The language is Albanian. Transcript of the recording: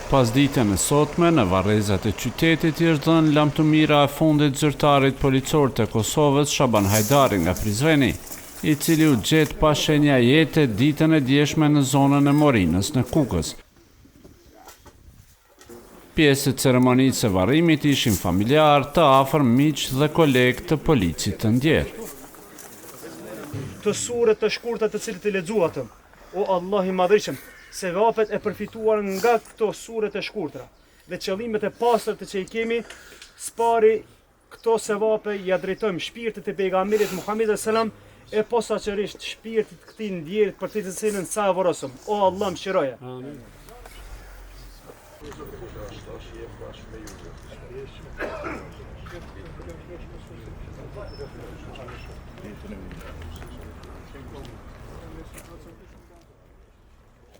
Pas ditën e sotme, në varrezat e qytetit i është dhënë lamtumira e fundit zyrtarit policor të Kosovës Shaban Hajdari nga Prizreni, i cili u gjet pa shenja jete ditën e djeshme në zonën e Morinës në Kukës. Pjesë e ceremonisë së varrimit ishin familjar, të afër, miq dhe kolegë të policit të ndjerë. Të surët të shkurta të cilët i lexuatëm, o Allah i madhërisëm, se vapet e përfituar nga këto surët e shkurtra dhe qëllimet e pastër të që i kemi, spari këto sevape ja drejtojmë shpirtit e pejgamberit Muhammed sallam e posaçërisht shpirtit këtij ndjerit për të cilën sa vorosëm. O Allah mëshiroje. Amin.